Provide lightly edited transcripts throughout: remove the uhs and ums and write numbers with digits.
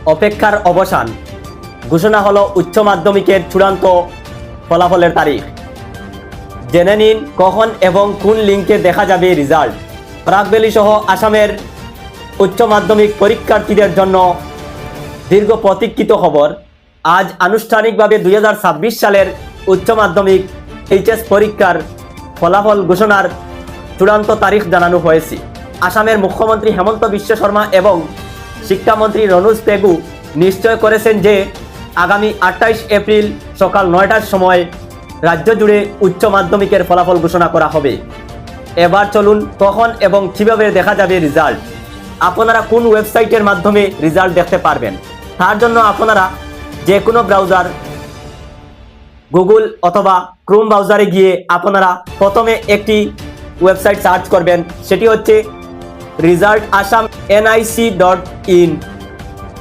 অপেক্ষার অবসান, ঘোষণা হলো উচ্চ মাধ্যমিকের চূড়ান্ত ফলাফলের তারিখ। জেনে নিন কখন এবং কোন লিঙ্কে দেখা যাবে রেজাল্ট। প্রাক-ভ্যালি সহ আসামের উচ্চ মাধ্যমিক পরীক্ষার্থীদের জন্য দীর্ঘ প্রতীক্ষিত খবর। আজ আনুষ্ঠানিকভাবে 2026 সালের উচ্চ মাধ্যমিক এইচএস পরীক্ষার ফলাফল ঘোষণার চূড়ান্ত তারিখ জানানো হয়েছে। আসামের মুখ্যমন্ত্রী হেমন্ত বিশ্ব শর্মা এবং শিক্ষামন্ত্রী রনোজ পেগু নিশ্চয় করেছেন যে আগামী 28 এপ্রিল সকাল 9টার সময় রাজ্য জুড়ে উচ্চ মাধ্যমিকের ফলাফল ঘোষণা করা হবে। এবার চলুন কখন এবং কিভাবে দেখা যাবে রেজাল্ট। আপনারা কোন ওয়েবসাইটের মাধ্যমে রেজাল্ট দেখতে পারবেন, তার জন্য আপনারা যে কোনো ব্রাউজার গুগল অথবা ক্রোম ব্রাউজারে গিয়ে আপনারা প্রথমে একটি ওয়েবসাইট সার্চ করবেন, সেটি হচ্ছে resultasam.nic.in।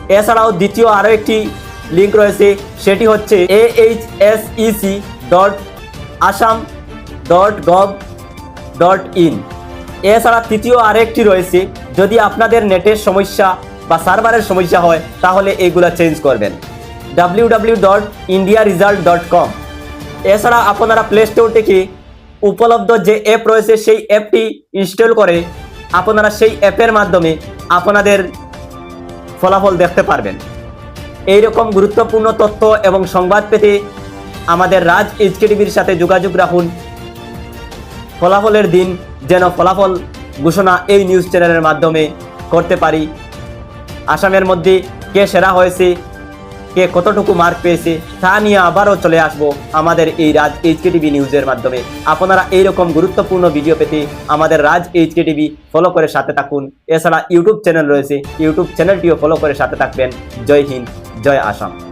এছাড়াও দ্বিতীয় আরও একটি লিঙ্ক রয়েছে, সেটি হচ্ছে ahsec.assam.gov.in। এছাড়া তৃতীয় আরেকটি রয়েছে, যদি আপনাদের নেটের সমস্যা বা সার্ভারের সমস্যা হয় তাহলে এইগুলা চেঞ্জ করবেন, www.indiaresult.com। এছাড়া আপনারা প্লে স্টোর থেকে উপলব্ধ যে অ্যাপ রয়েছে সেই অ্যাপটি ইনস্টল করে আপনারা সেই অ্যাপের মাধ্যমে আপনাদের ফলাফল দেখতে পারবেন। এই রকম গুরুত্বপূর্ণ তথ্য এবং সংবাদ পেতে আমাদের রাজ এইচকে টিভির সাথে যোগাযোগ রাখুন। ফলাফলের দিন যেন ফলাফল ঘোষণা এই নিউজ চ্যানেলের মাধ্যমে করতে পারি। আসামের মধ্যে কে সেরা হয়েছে, কে কতটুকু মার্ক পেয়েছে তা নিয়ে আবারও চলে আসবো আমাদের এই রাজ এইচকে টিভি নিউজের মাধ্যমে। আপনারা এইরকম গুরুত্বপূর্ণ ভিডিও পেতে আমাদের রাজ এইচকে টিভি ফলো করে সাথে থাকুন। এছাড়া ইউটিউব চ্যানেল রয়েছে, ইউটিউব চ্যানেলটিও ফলো করে সাথে থাকবেন। জয় হিন্দ, জয় আসাম।